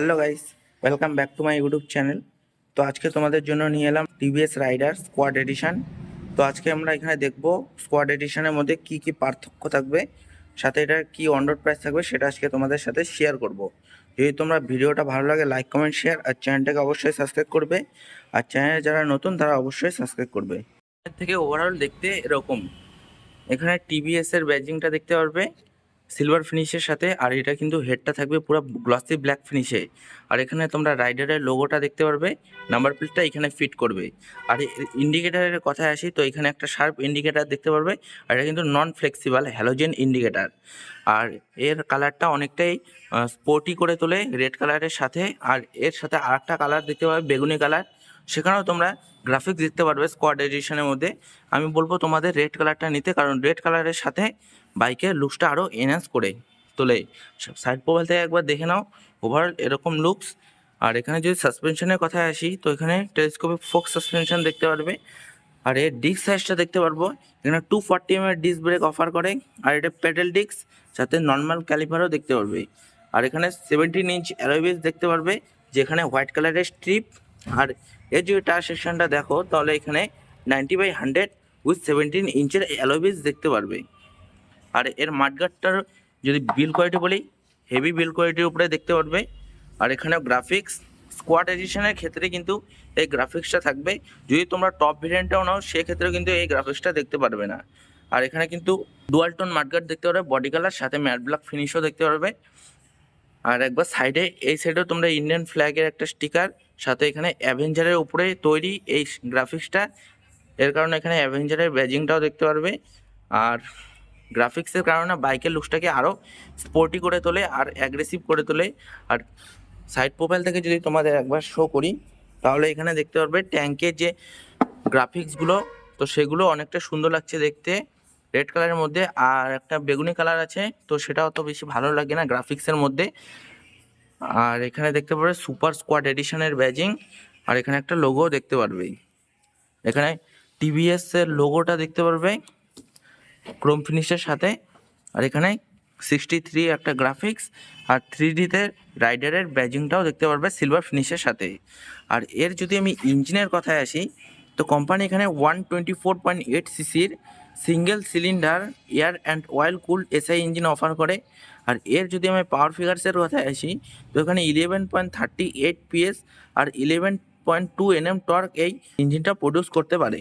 Hello guys, welcome back to my YouTube channel. তো আজকে তোমাদের জন্য নিয়ে এলাম টিভিএস রাইডার স্কোয়াড এডিশন। তো আজকে আমরা এখানে দেখব স্কোয়াড এডিশনের মধ্যে কি কি পার্থক্য থাকবে, সাথে এটার কি অন রোড প্রাইস থাকবে সেটা আজকে তোমাদের সাথে শেয়ার করব। যদি তোমরা ভিডিওটা ভালো লাগে লাইক কমেন্ট শেয়ার, আর চ্যানেলটাকে অবশ্যই সাবস্ক্রাইব করবে। আর চ্যানেলে যারা নতুন তারা অবশ্যই সাবস্ক্রাইব করবে। এর থেকে ওভারঅল দেখতে এরকম, এখানে টিভিএস এর ব্যাজিংটা দেখতে পারবে সিলভার ফিনিশের সাথে, আর এটা কিন্তু হেডটা থাকবে পুরো গ্লসি ব্ল্যাক ফিনিশে। আর এখানে তোমরা রাইডারের লোগোটা দেখতে পারবে, নাম্বার প্লেটটা এখানে ফিট করবে। আর ইন্ডিকেটারের কথায় আসি, তো এখানে একটা শার্প ইন্ডিকেটার দেখতে পারবে, আর এটা কিন্তু নন ফ্লেক্সিবল হ্যালোজেন ইন্ডিকেটার। আর এর কালারটা অনেকটাই স্পোর্টি করে তোলে রেড কালারের সাথে। আর এর সাথে আরেকটা কালার দেখতে পাবে বেগুনি কালার, সেখানেও তোমরা গ্রাফিক্স দেখতে পারবে স্কোয়াড এডিশনের মধ্যে। আমি বলবো তোমাদের রেড কালারটা নিতে, কারণ রেড কালারের সাথে বাইকের লুকসটা আরও এনহ্যান্স করে তোলে। সাইড প্রোফাইল থেকে একবার দেখে নাও ওভারঅল এরকম লুকস। আর এখানে যদি সাসপেনশনের কথায় আসি, তো এখানে টেলিস্কোপিক ফোক্স সাসপেনশন দেখতে পারবে। আর এর ডিস্ক সাইজটা দেখতে পারবো, এখানে 240 mm ডিস্ক ব্রেক অফার করে। আর এটা পেডেল ডিস্ক, সাথে নর্মাল ক্যালিপারও দেখতে পারবে। আর এখানে 17 ইঞ্চ অ্যালয় হুইলস দেখতে পারবে, যেখানে হোয়াইট কালারের স্ট্রিপ। আর এর যদি টায়ার সেকশনটা দেখো, তাহলে এখানে 90/100 উইথ 17 ইঞ্চের অ্যালয় হুইলস দেখতে পারবে। আর এর মাঠগার্ডটার যদি বিল কোয়ালিটি বলি, হেভি বিল কোয়ালিটির উপরে দেখতে পারবে। আর এখানে গ্রাফিক্স স্কোয়াড এডিশনের ক্ষেত্রে কিন্তু এই গ্রাফিক্সটা থাকবে। যদি তোমরা টপ ভেরিয়েন্টটাও নাও সেক্ষেত্রেও কিন্তু এই গ্রাফিক্সটা দেখতে পারবে না। আর এখানে কিন্তু ডুয়াল টোন মাঠগার্ড দেখতে পারবে, বডি কালার সাথে ম্যাট ব্ল্যাক ফিনিশও দেখতে পারবে। আর একবার সাইডে এই সাইডেও তোমরা ইন্ডিয়ান ফ্ল্যাগের একটা স্টিকার, সাথে এখানে অ্যাভেঞ্জারের উপরে তৈরি এই গ্রাফিক্সটা, এর কারণে এখানে অ্যাভেঞ্জারের ব্যাজিংটাও দেখতে পারবে। আর গ্রাফিক্সের কারণে বাইকের লুকসটাকে আরও স্পোর্টি করে তোলে আর অ্যাগ্রেসিভ করে তোলে। আর সাইড প্রোফাইল থেকে যদি তোমাদের একবার শো করি, তাহলে এখানে দেখতে পারবে ট্যাঙ্কের যে গ্রাফিক্সগুলো, তো সেগুলো অনেকটা সুন্দর লাগছে দেখতে রেড কালারের মধ্যে। আর একটা বেগুনি কালার আছে, তো সেটা অত বেশি ভালো লাগে না গ্রাফিক্সের মধ্যে। আর এখানে দেখতে পারবে সুপার স্কোয়াড এডিশনের ব্যাজিং, আর এখানে একটা লোগো দেখতে পারবে। এখানে টিভিএস এর লোগোটা দেখতে পারবে ক্রোম ফিনিশের সাথে। আর এখানে 63 একটা গ্রাফিক্স, আর 3Dতে রাইডারের ব্যাজিংটাও দেখতে পারবে সিলভার ফিনিশের সাথে। আর এর যদি আমি ইঞ্জিনের কথায় আসি, তো কোম্পানি এখানে 124.8 সিসির single cylinder air and oil cool SI engine offer করে। আর এর যদি আমি পাওয়ার ফিগার্সের কথায় আসি, তো এখানে 11.38 PS আর 11.2 Nm টর্ক এই ইঞ্জিনটা প্রডিউস করতে পারে।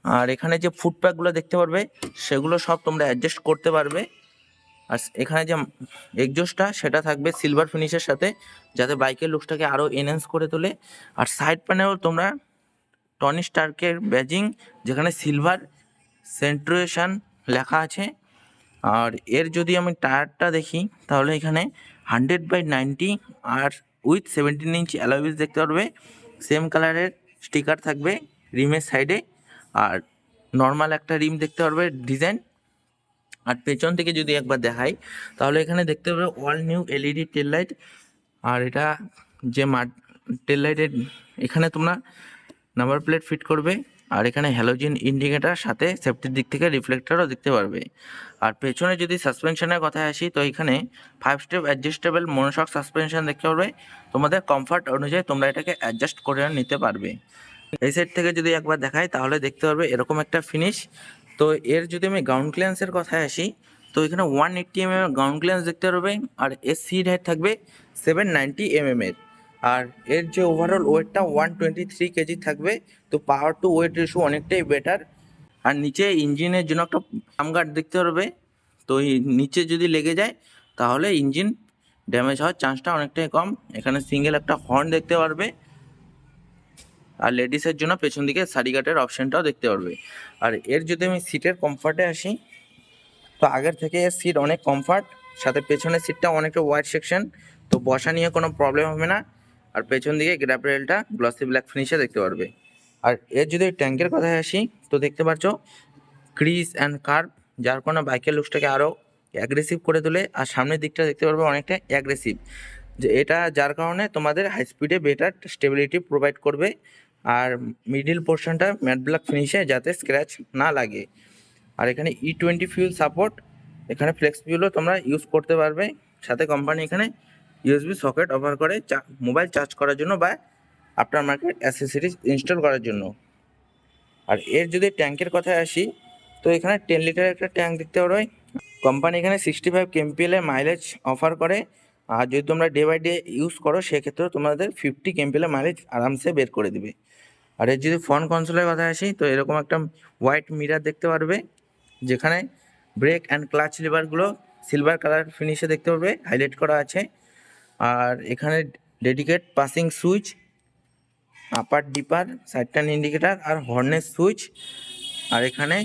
আর এখানে যে ফুট প্যাকগুলো দেখতে পারবে, সেগুলো সব তোমরা অ্যাডজাস্ট করতে পারবে। আর এখানে যে এক্সজস্টটা সেটা থাকবে সিলভার ফিনিশের সাথে, যাতে বাইকের লুকসটাকে আরও এনহ্যান্স করে তোলে। আর সাইড প্যানেলও তোমরা টনি স্টার্কের ব্যাজিং, যেখানে সিলভার সেন্ট্রুয়েশন লেখা আছে। আর এর যদি আমি টায়ারটা দেখি, তাহলে এখানে 100/90 আর উইথ 17 ইঞ্চ অ্যালয় হুইলস দেখতে পারবে। সেম কালারের স্টিকার থাকবে রিমের সাইডে। আর নর্মাল একটা রিম দেখতে পারবে ডিজাইন। আর পেছন থেকে যদি একবার দেখাই, তাহলে এখানে দেখতে পাবে all new LED tail light. আর এটা যে টেল লাইটের এখানে তোমরা নাম্বার প্লেট ফিট করবে। আর এখানে হ্যালোজেন ইন্ডিকেটার সাথে সেফটির দিক থেকে রিফ্লেক্টরও দেখতে পারবে। আর পেছনে যদি সাসপেনশনের কথায় আসি, তো এখানে 5 স্টেপ অ্যাডজাস্টেবল মনোশক সাসপেনশন দেখতে পারবে। তোমাদের কমফর্ট অনুযায়ী তোমরা এটাকে অ্যাডজাস্ট করে নিতে পারবে। এই সাইড থেকে যদি একবার দেখাই, তাহলে দেখতে পারবে এরকম একটা ফিনিশ। তো এর যদি আমি গ্রাউন্ড ক্লিয়ারেন্সের কথায় আসি, তো এখানে 180 mm গ্রাউন্ড ক্লিয়ারেন্স দেখতে পারবে। আর এর সিট হাইট থাকবে 790 mm এর। আর এর যে ওভারঅল ওয়েটটা 123 কেজি থাকবে। তো পাওয়ার টু ওয়েট রেশিও অনেকটাই বেটার। আর নিচে ইঞ্জিনের জন্য একটা পাম গার্ড দেখতে পারবে। তো এই নিচে যদি লেগে যায়, তাহলে ইঞ্জিন ড্যামেজ হওয়ার চান্সটা অনেকটাই কম। এখানে সিঙ্গেল একটা হর্ন দেখতে পারবে। আর লেডিসের জন্য পেছন দিকে সারি গার্ডের অপশানটাও দেখতে পারবে। আর এর যদি আমি সিটের কমফর্টে আসি, তো আগের থেকে এর সিট অনেক কমফর্ট, সাথে পেছনের সিটটা অনেকটা ওয়াইড সেকশন, তো বসা নিয়ে কোনো প্রবলেম হবে না। আর পেছন দিকে গ্র্যাব রেলটা গ্লসি ব্ল্যাক ফিনিশে দেখতে পারবে। আর এর যদি ট্যাঙ্কের কথায় আসি, তো দেখতে পাচ্ছ ক্রিজ অ্যান্ড কার্ভ, যার কোনো বাইকের লুকসটাকে আরও অ্যাগ্রেসিভ করে তোলে। আর সামনের দিকটা দেখতে পারবে অনেকটা অ্যাগ্রেসিভ, যে এটা যার কারণে তোমাদের হাই স্পিডে বেটার স্টেবিলিটি প্রোভাইড করবে। আর মিডিল পোর্শনটা ম্যাট ব্ল্যাক ফিনিশে, যাতে স্ক্র্যাচ না লাগে। আর এখানে E20 ফিউল সাপোর্ট, এখানে ফ্লেক্স ফিউলও তোমরা ইউজ করতে পারবে। সাথে কোম্পানি এখানে ইউএসবি সকেট অফার করে মোবাইল চার্জ করার জন্য বা আফটার মার্কেট অ্যাসেসরিজ ইনস্টল করার জন্য। আর এর যদি ট্যাঙ্কের কথায় আসি, তো এখানে 10 লিটারের একটা ট্যাঙ্ক দেখতে পারবে। কোম্পানি এখানে 65 কেএমপিএল এর মাইলেজ অফার করে। আর যদি তোমরা ডে বাই ডে ইউজ করো সেক্ষেত্রে তোমাদের 50 কেএমপিএল এর মাইলেজ আরামসে বের করে দিবে। আর এর যদি ফ্রন্ট কনসোলের কথা আসি, তো এরকম একটা হোয়াইট মিরার দেখতে পারবে, যেখানে ব্রেক অ্যান্ড ক্লাচ লিভারগুলো সিলভার কালার ফিনিশে দেখতে পারবে, হাইলাইট করা আছে। আর এখানে dedicated passing switch, upper dipper, side turn indicator আর হর্নের সুইচ। আর এখানে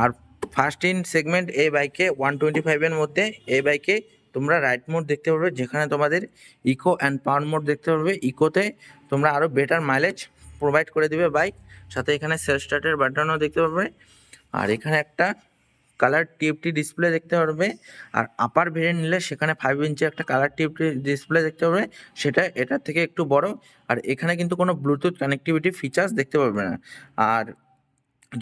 আর ফার্স্ট ইন সেগমেন্ট এই বাইকে 125-এর মধ্যে এই বাইকে তোমরা রাইড মোড দেখতে পারবে, যেখানে তোমাদের ইকো অ্যান্ড পাওয়ার মোড দেখতে পারবে। ইকোতে তোমরা আরও বেটার মাইলেজ প্রোভাইড করে দেবে বাইক। সাথে এখানে সেলফ স্টার্টের বাটনও দেখতে পারবে। আর এখানে একটা কালার টিএফটি ডিসপ্লে দেখতে পারবে। আর আপার ভেরিয়েন্ট নিলে সেখানে 5 ইঞ্চি একটা কালার টিএফটি ডিসপ্লে দেখতে পারবে, সেটা এটার থেকে একটু বড়। আর এখানে কিন্তু কোনো ব্লুটুথ কানেক্টিভিটি ফিচার্স দেখতে পারবে না। আর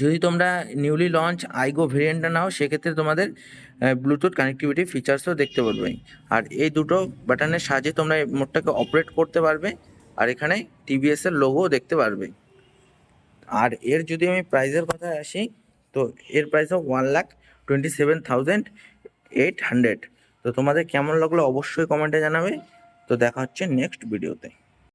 যদি তোমরা নিউলি লঞ্চ আইগো ভেরিয়েন্টটা নাও সেক্ষেত্রে তোমাদের ব্লুটুথ কানেক্টিভিটি ফিচার্সও দেখতে পারবে। আর এই দুটো বাটনের সাহায্যে তোমরা এই মোডটাকে অপারেট করতে পারবে। আর এখানে টিভিএস এর লোগো দেখতে পারবে। আর এর যদি আমি প্রাইসের কথা আসি, তো এর প্রাইস 1,27,800। তো তোমাদের কেমন লাগলো অবশ্যই কমেন্টে জানাবে। তো দেখা হচ্ছে নেক্সট ভিডিওতে।